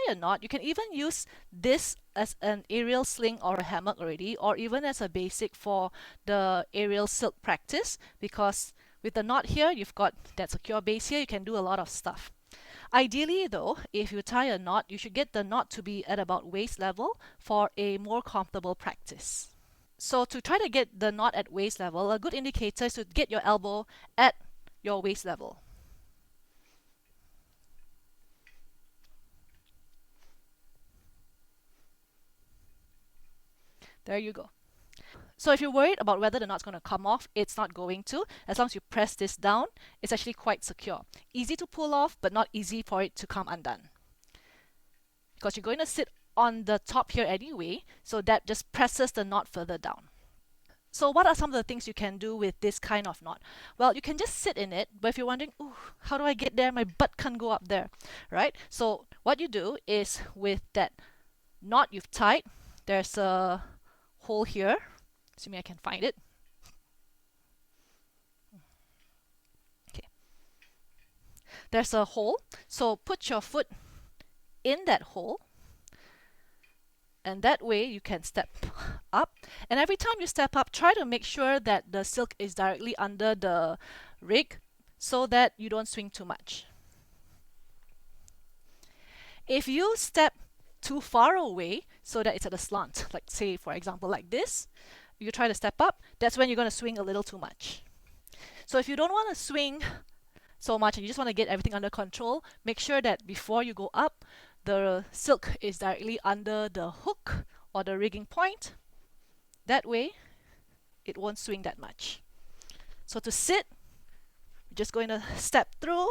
a knot, you can even use this as an aerial sling or a hammock already, or even as a basic for the aerial silk practice, because with the knot here, you've got that secure base here, you can do a lot of stuff. Ideally though, if you tie a knot, you should get the knot to be at about waist level for a more comfortable practice. So to try to get the knot at waist level, a good indicator is to get your elbow at your waist level. There you go. So if you're worried about whether the knot's going to come off, it's not going to. As long as you press this down, it's actually quite secure. Easy to pull off, but not easy for it to come undone. Because you're going to sit on the top here anyway, so that just presses the knot further down. So what are some of the things you can do with this kind of knot? Well, you can just sit in it, but if you're wondering, ooh, how do I get there? My butt can't go up there, right? So what you do is with that knot you've tied, there's a hole here. Assuming I can find it. Okay. There's a hole, so put your foot in that hole, and that way you can step up. And every time you step up, try to make sure that the silk is directly under the rig so that you don't swing too much. If you step too far away so that it's at a slant, like say for example like this, you try to step up, that's when you're going to swing a little too much. So if you don't want to swing so much and you just want to get everything under control, make sure that before you go up, the silk is directly under the hook or the rigging point. That way, it won't swing that much. So to sit, you're just going to step through,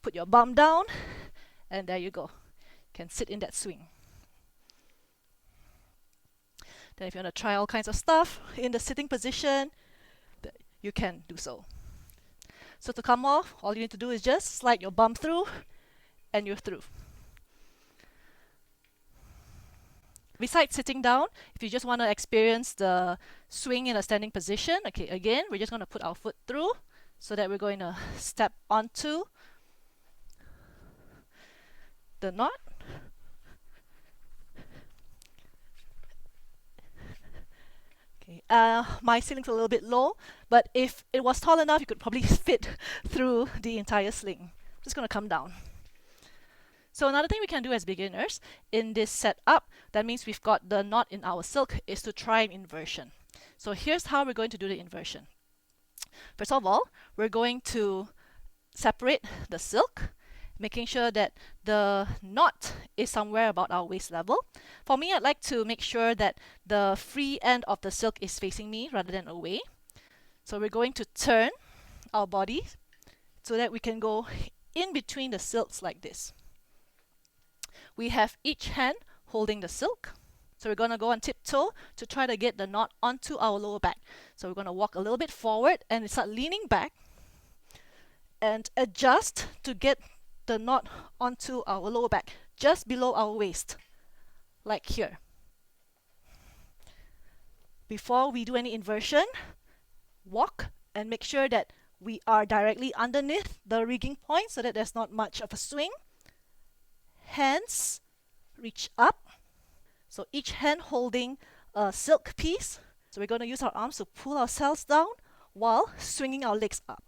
put your bum down, and there you go. You can sit in that swing. Then if you want to try all kinds of stuff in the sitting position, you can do so. So to come off, all you need to do is just slide your bum through, and you're through. Besides sitting down, if you just want to experience the swing in a standing position, okay, again, we're just going to put our foot through so that we're going to step onto the knot. Okay, my ceiling's a little bit low, but if it was tall enough, you could probably fit through the entire sling. Just going to come down. So another thing we can do as beginners in this setup, that means we've got the knot in our silk, is to try an inversion. So here's how we're going to do the inversion. First of all, we're going to separate the silk, making sure that the knot is somewhere about our waist level. For me, I'd like to make sure that the free end of the silk is facing me rather than away. So we're going to turn our body so that we can go in between the silks like this. We have each hand holding the silk. So we're going to go on tiptoe to try to get the knot onto our lower back. So we're going to walk a little bit forward and start leaning back and adjust to get the knot onto our lower back, just below our waist, like here. Before we do any inversion, walk and make sure that we are directly underneath the rigging point so that there's not much of a swing. Hands reach up. So each hand holding a silk piece. So we're going to use our arms to pull ourselves down while swinging our legs up.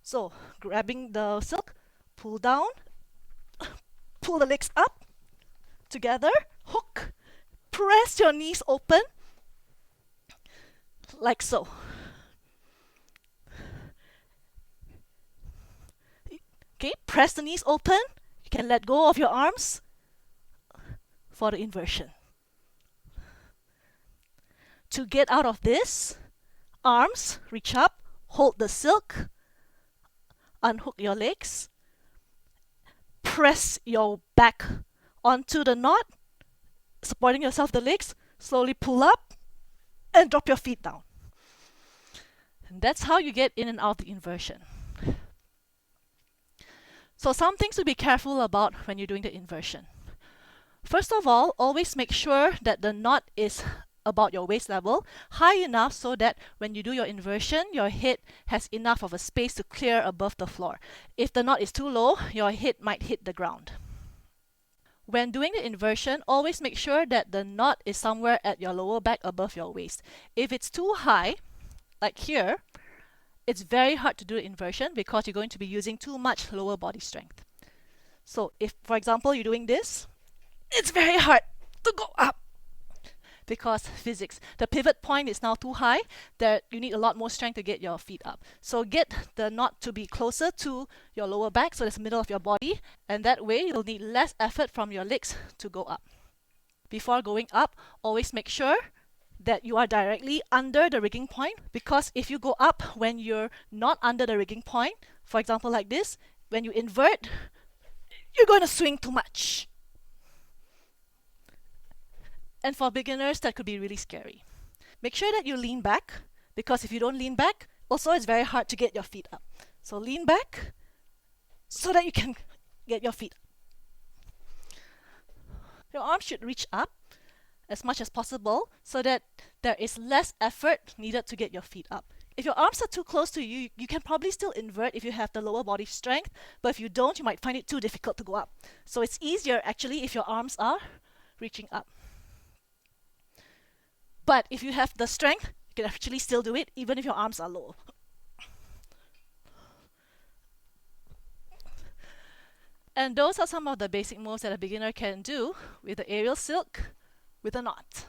So grabbing the silk, pull down, pull the legs up, together, hook, press your knees open, like so. Okay, press the knees open. You can let go of your arms for the inversion. To get out of this, arms reach up, hold the silk, unhook your legs, press your back onto the knot, supporting yourself the legs, slowly pull up and drop your feet down. And that's how you get in and out of the inversion. So some things to be careful about when you're doing the inversion. First of all, always make sure that the knot is about your waist level, high enough so that when you do your inversion, your head has enough of a space to clear above the floor. If the knot is too low, your head might hit the ground. When doing the inversion, always make sure that the knot is somewhere at your lower back above your waist. If it's too high, like here, it's very hard to do the inversion because you're going to be using too much lower body strength. So if, for example, you're doing this, it's very hard to go up because physics. The pivot point is now too high that you need a lot more strength to get your feet up. So get the knot to be closer to your lower back, so that's the middle of your body, and that way you'll need less effort from your legs to go up. Before going up, always make sure that you are directly under the rigging point, because if you go up when you're not under the rigging point, for example like this, when you invert, you're going to swing too much. And for beginners, that could be really scary. Make sure that you lean back, because if you don't lean back, also it's very hard to get your feet up. So lean back so that you can get your feet up. Your arms should reach up as much as possible so that there is less effort needed to get your feet up. If your arms are too close to you, you can probably still invert if you have the lower body strength, but if you don't, you might find it too difficult to go up. So it's easier actually if your arms are reaching up. But if you have the strength, you can actually still do it even if your arms are low. And those are some of the basic moves that a beginner can do with the aerial silk with a knot.